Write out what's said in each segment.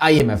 IMF।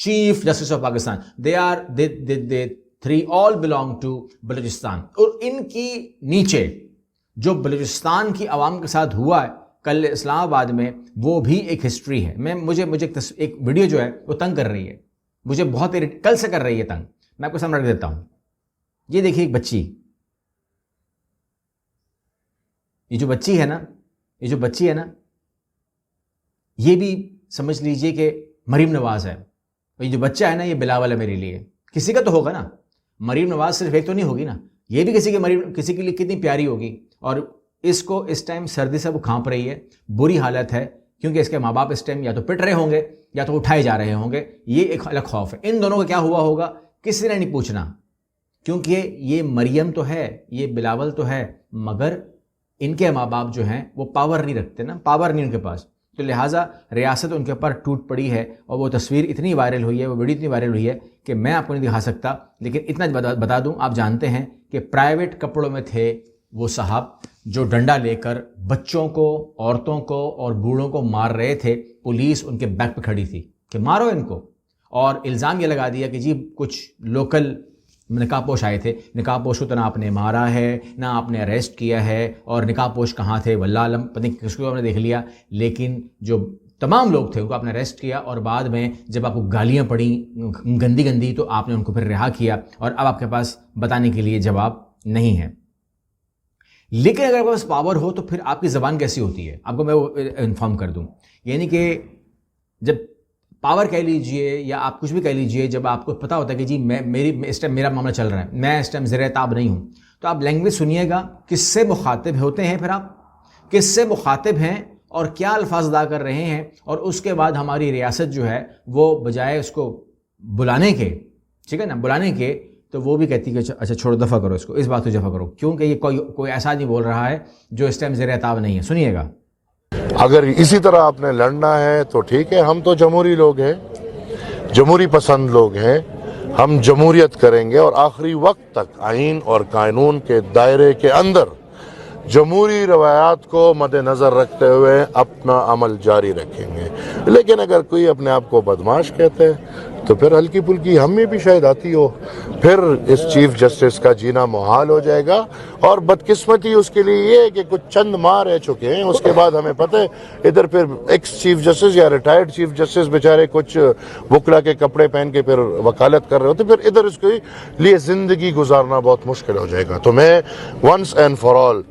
Chief justice of Pakistan. they three all belong to Balochistan. اور ان کی نیچے جو بلوچستان کی عوام کے ساتھ ہوا ہے کل اسلام آباد میں، وہ بھی ایک ہسٹری ہے. مجھے ایک ویڈیو جو ہے وہ تنگ کر رہی ہے، مجھے بہت کل سے کر رہی ہے تنگ. میں آپ کو سامنے رکھ دیتا ہوں. یہ دیکھیے ایک بچی، یہ جو بچی ہے نا یہ بھی سمجھ لیجئے کہ مریم نواز ہے. اور یہ جو بچہ ہے نا یہ بلاول ہے میرے لیے. کسی کا تو ہوگا نا، مریم نواز صرف ایک تو نہیں ہوگی نا، یہ بھی کسی کے لیے کتنی پیاری ہوگی. اور اس کو اس ٹائم سردی سے وہ کھانپ رہی ہے، بری حالت ہے، کیونکہ اس کے ماں باپ اس ٹائم یا تو پٹ رہے ہوں گے یا تو اٹھائے جا رہے ہوں گے. یہ ایک الگ خوف ہے. ان دونوں کا کیا ہوا ہوگا کسی نے نہیں پوچھنا، کیونکہ یہ مریم تو ہے، یہ بلاول تو ہے، مگر ان کے ماں باپ جو ہیں وہ پاور نہیں رکھتے نا، پاور نہیں ان کے پاس. تو لہٰذا ریاست ان کے اوپر ٹوٹ پڑی ہے. اور وہ تصویر اتنی وائرل ہوئی ہے، وہ ویڈیو اتنی وائرل ہوئی ہے کہ میں آپ کو نہیں دکھا سکتا، لیکن اتنا بتا دوں، آپ جانتے ہیں کہ پرائیویٹ کپڑوں میں تھے وہ صاحب جو ڈنڈا لے کر بچوں کو، عورتوں کو اور بوڑھوں کو مار رہے تھے. پولیس ان کے بیک پہ کھڑی تھی کہ مارو ان کو. اور الزام یہ لگا دیا کہ جی کچھ لوکل نقاب پوش آئے تھے. نقاب پوش کو تو نہ آپ نے مارا ہے نہ آپ نے اریسٹ کیا ہے، اور نقاب پوش کہاں تھے واللہ عالم، پتہ نہیں کس کو آپ نے دیکھ لیا. لیکن جو تمام لوگ تھے ان کو آپ نے اریسٹ کیا، اور بعد میں جب آپ کو گالیاں پڑیں گندی تو آپ نے ان کو پھر رہا کیا. اور اب آپ کے پاس بتانے کے لیے جواب نہیں ہے. لیکن اگر آپ کے پاس پاور ہو تو پھر آپ کی زبان کیسی ہوتی ہے آپ کو میں وہ انفارم کر دوں. یعنی کہ جب پاور کہہ لیجئے یا آپ کچھ بھی کہہ لیجئے، جب آپ کو پتہ ہوتا ہے کہ جی اس ٹائم میرا معاملہ چل رہا ہے، میں اس ٹائم زیر تاب نہیں ہوں، تو آپ لینگویج سنیے گا کس سے مخاطب ہوتے ہیں، پھر آپ کس سے مخاطب ہیں اور کیا الفاظ ادا کر رہے ہیں. اور اس کے بعد ہماری ریاست جو ہے وہ بجائے اس کو بلانے کے، ٹھیک ہے نا، بلانے کے، تو وہ بھی کہتی ہے کہ اچھا چھوڑو، دفع کرو اس کو، اس بات کو دفع کرو، کیونکہ یہ کوئی ایسا نہیں بول رہا ہے جو اس ٹائم زیر تاب نہیں ہے. سنیے گا. اگر اسی طرح آپ نے لڑنا ہے تو ٹھیک ہے، ہم تو جمہوری لوگ ہیں، جمہوری پسند لوگ ہیں، ہم جمہوریت کریں گے اور آخری وقت تک آئین اور قانون کے دائرے کے اندر جمہوری روایات کو مد نظر رکھتے ہوئے اپنا عمل جاری رکھیں گے. لیکن اگر کوئی اپنے آپ کو بدماش کہتے ہیں تو پھر ہلکی پھلکی ہم میں بھی شاید آتی ہو، پھر اس چیف جسٹس کا جینا محال ہو جائے گا. اور بدقسمتی اس کے لیے یہ ہے کہ کچھ چند ماہ رہ چکے ہیں، اس کے بعد ہمیں پتہ ہے ادھر پھر ایکس چیف جسٹس یا ریٹائرڈ چیف جسٹس بیچارے کچھ وکلا کے کپڑے پہن کے پھر وکالت کر رہے ہوتے، پھر ادھر اس کے لیے زندگی گزارنا بہت مشکل ہو جائے گا. تو میں once and for all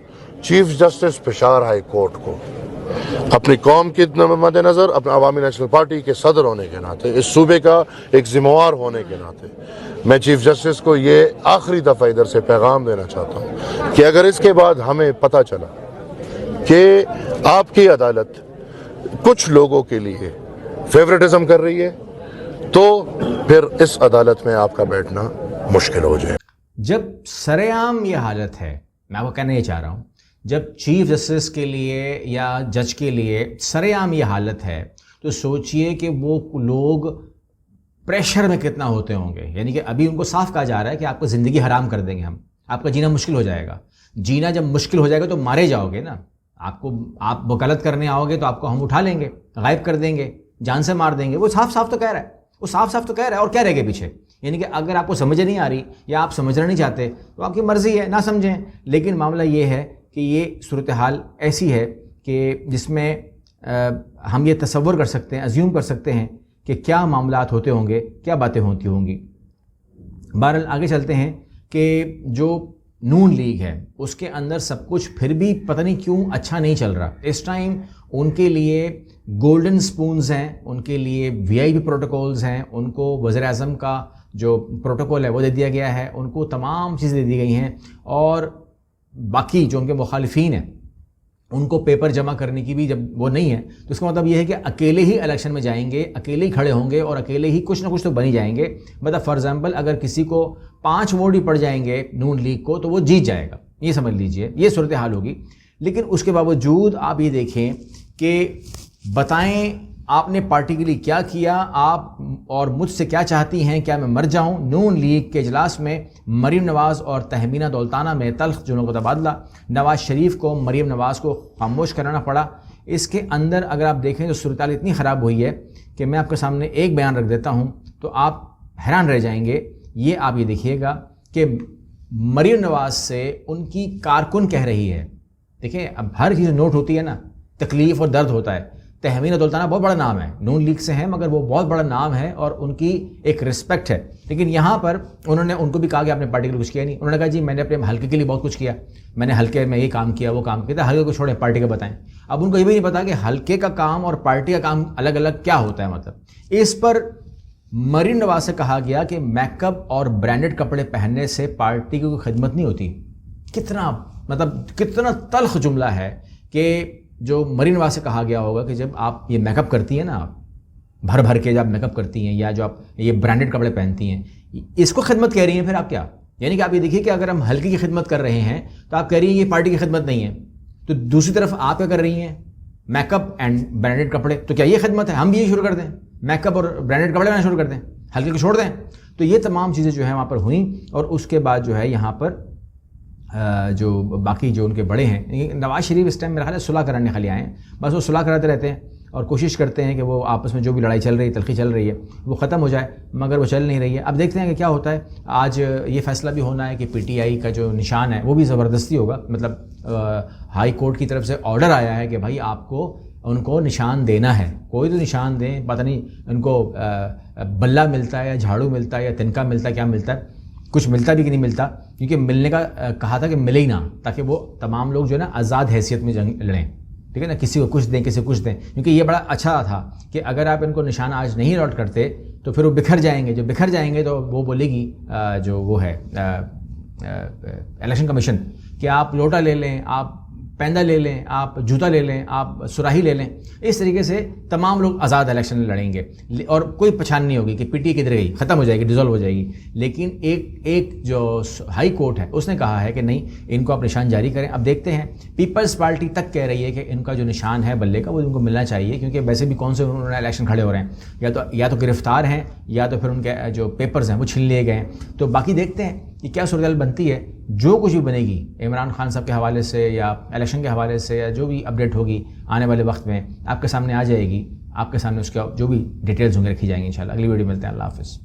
chief justice Peshawar high court کو اپنی قوم کے مد نظر، اپنے عوامی نیشنل پارٹی کے صدر ہونے کے ناطے، اس صوبے کا ایک ذمہ وار ہونے کے ناطے، میں چیف جسٹس کو یہ آخری دفعہ ادھر سے پیغام دینا چاہتا ہوں کہ اگر اس کے بعد ہمیں پتہ چلا کہ آپ کی عدالت کچھ لوگوں کے لیے فیورٹزم کر رہی ہے تو پھر اس عدالت میں آپ کا بیٹھنا مشکل ہو جائے. جب سر عام یہ حالت ہے، میں آپ کو کہنا یہ چاہ رہا ہوں، جب چیف جسٹس کے لیے یا جج کے لیے سر عام یہ حالت ہے، تو سوچئے کہ وہ لوگ پریشر میں کتنا ہوتے ہوں گے. یعنی کہ ابھی ان کو صاف کہا جا رہا ہے کہ آپ کو زندگی حرام کر دیں گے، ہم آپ کا جینا مشکل ہو جائے گا. جینا جب مشکل ہو جائے گا تو مارے جاؤ گے نا. آپ وکالت کرنے آؤ گے تو آپ کو ہم اٹھا لیں گے، غائب کر دیں گے، جان سے مار دیں گے. وہ صاف تو کہہ رہا ہے، وہ صاف تو کہہ رہا ہے، اور کیا رہے گے پیچھے. یعنی کہ اگر آپ کو سمجھ نہیں آ رہی یا آپ سمجھنا نہیں چاہتے تو آپ کی مرضی ہے، نہ سمجھیں. لیکن معاملہ یہ ہے کہ یہ صورتحال ایسی ہے کہ جس میں ہم یہ تصور کر سکتے ہیں، ازیوم کر سکتے ہیں کہ کیا معاملات ہوتے ہوں گے، کیا باتیں ہوتی ہوں گی. بہرحال آگے چلتے ہیں کہ جو نون لیگ ہے اس کے اندر سب کچھ پھر بھی پتہ نہیں کیوں اچھا نہیں چل رہا. اس ٹائم ان کے لیے گولڈن سپونز ہیں، ان کے لیے VIP پروٹوکولز ہیں، ان کو وزیر اعظم کا جو پروٹوکول ہے وہ دے دیا گیا ہے، ان کو تمام چیزیں دے دی گئی ہیں. اور باقی جو ان کے مخالفین ہیں ان کو پیپر جمع کرنے کی بھی جب وہ نہیں ہے، تو اس کا مطلب یہ ہے کہ اکیلے ہی الیکشن میں جائیں گے، اکیلے ہی کھڑے ہوں گے اور اکیلے ہی کچھ نہ کچھ تو بنی جائیں گے. مطلب فار ایگزامپل اگر کسی کو 5 ووٹ ہی پڑ جائیں گے نون لیگ کو تو وہ جیت جائے گا، یہ سمجھ لیجئے، یہ صورتحال ہوگی. لیکن اس کے باوجود آپ یہ دیکھیں کہ بتائیں آپ نے پارٹی کے لیے کیا کیا، آپ اور مجھ سے کیا چاہتی ہیں، کیا میں مر جاؤں؟ نون لیگ کے اجلاس میں مریم نواز اور تہمینہ دولتانہ میں تلخ جملوں کا تبادلہ، نواز شریف کو مریم نواز کو خاموش کرانا پڑا. اس کے اندر اگر آپ دیکھیں تو صورتحال اتنی خراب ہوئی ہے کہ میں آپ کے سامنے ایک بیان رکھ دیتا ہوں. تو آپ حیران رہ جائیں گے. یہ آپ یہ دیکھیے گا کہ مریم نواز سے ان کی کارکن کہہ رہی ہے. دیکھیں اب ہر چیز نوٹ ہوتی ہے نا, تکلیف اور درد ہوتا ہے. تہمین دولتانہ بہت بڑا نام ہے, نون لیگ سے ہیں مگر وہ بہت بڑا نام ہے اور ان کی ایک رسپیکٹ ہے. لیکن یہاں پر انہوں نے ان کو بھی کہا کہ آپ نے پارٹی کے لیے کچھ کیا نہیں. انہوں نے کہا جی میں نے اپنے حلقے کے لیے بہت کچھ کیا, میں نے حلقے میں یہ کام کیا وہ کام کیا. حلقے کو چھوڑیں, پارٹی کا بتائیں. اب ان کو یہ بھی نہیں پتا کہ حلقے کا کام اور پارٹی کا کام الگ الگ کیا ہوتا ہے. مطلب اس پر مریم نواز سے کہا گیا کہ میک اپ اور برانڈڈ کپڑے پہننے سے پارٹی کی کوئی خدمت نہیں ہوتی. کتنا تلخ جملہ ہے کہ جو مریم نواز سے کہا گیا ہوگا کہ جب آپ یہ میک اپ کرتی ہیں نا, آپ بھر بھر کے جب میک اپ کرتی ہیں یا جو آپ یہ برانڈڈ کپڑے پہنتی ہیں, اس کو خدمت کہہ رہی ہیں. پھر آپ کیا, یعنی کہ آپ یہ دیکھیے کہ اگر ہم حلقے کی خدمت کر رہے ہیں تو آپ کہہ رہی ہیں یہ پارٹی کی خدمت نہیں ہے. تو دوسری طرف آپ کیا کر رہی ہیں, میک اپ اینڈ برانڈڈ کپڑے. تو کیا یہ خدمت ہے؟ ہم بھی یہ شروع کر دیں, میک اپ اور برانڈڈ کپڑے بنانا شروع کر دیں, حلقے کو چھوڑ دیں. تو یہ تمام چیزیں جو ہیں وہاں پر ہوئیں. اور اس کے بعد جو ہے یہاں پر جو باقی جو ان کے بڑے ہیں, نواز شریف اس ٹائم میرا خیال ہے صلح کرانے خالی آئے ہیں. بس وہ صلح کراتے رہتے ہیں اور کوشش کرتے ہیں کہ وہ آپس میں جو بھی لڑائی چل رہی ہے, تلخی چل رہی ہے, وہ ختم ہو جائے, مگر وہ چل نہیں رہی ہے. اب دیکھتے ہیں کہ کیا ہوتا ہے. آج یہ فیصلہ بھی ہونا ہے کہ پی ٹی آئی کا جو نشان ہے وہ بھی زبردستی ہوگا. مطلب ہائی کورٹ کی طرف سے آرڈر آیا ہے کہ بھائی آپ کو ان کو نشان دینا ہے, کوئی تو نشان دیں. پتہ نہیں ان کو بلہ ملتا ہے یا جھاڑو ملتا ہے یا تنکا ملتا ہے, کیا ملتا ہے, کچھ ملتا بھی کہ نہیں ملتا. کیونکہ ملنے کا کہا تھا کہ ملے ہی نہ, تاکہ وہ تمام لوگ جو ہے نا آزاد حیثیت میں جنگ لڑیں. ٹھیک ہے نا, کسی کو کچھ دیں کسی کو کچھ دیں. کیونکہ یہ بڑا اچھا تھا کہ اگر آپ ان کو نشان آج نہیں الاٹ کرتے تو پھر وہ بکھر جائیں گے. جو بکھر جائیں گے تو وہ بولے گی جو وہ ہے الیکشن کمیشن کہ آپ لوٹا لے لیں, آپ پیندا لے لیں, آپ جوتا لے لیں, آپ سراہی لے لیں. اس طریقے سے تمام لوگ آزاد الیکشن لڑیں گے اور کوئی پہچان نہیں ہوگی کہ پی ٹی کدھر گئی, ختم ہو جائے گی, ڈیزالو ہو جائے گی. لیکن ایک جو ہائی کورٹ ہے اس نے کہا ہے کہ نہیں, ان کو آپ نشان جاری کریں. اب دیکھتے ہیں, پیپلز پارٹی تک کہہ رہی ہے کہ ان کا جو نشان ہے بلے کا وہ ان کو ملنا چاہیے, کیونکہ ویسے بھی کون سے انہوں نے الیکشن کھڑے ہو رہے ہیں, یا تو گرفتار ہیں یا تو پھر ان کے جو پیپرز ہیں وہ چھین لیے گئے ہیں. تو باقی دیکھتے ہیں کہ کیا صورتحال بنتی ہے. جو کچھ بھی بنے گی عمران خان صاحب کے حوالے سے یا الیکشن کے حوالے سے یا جو بھی اپڈیٹ ہوگی آنے والے وقت میں آپ کے سامنے آ جائے گی. آپ کے سامنے اس کا جو بھی ڈیٹیلز ہوں گے رکھی جائیں گی انشاءاللہ. اگلی ویڈیو ملتے ہیں. اللہ حافظ.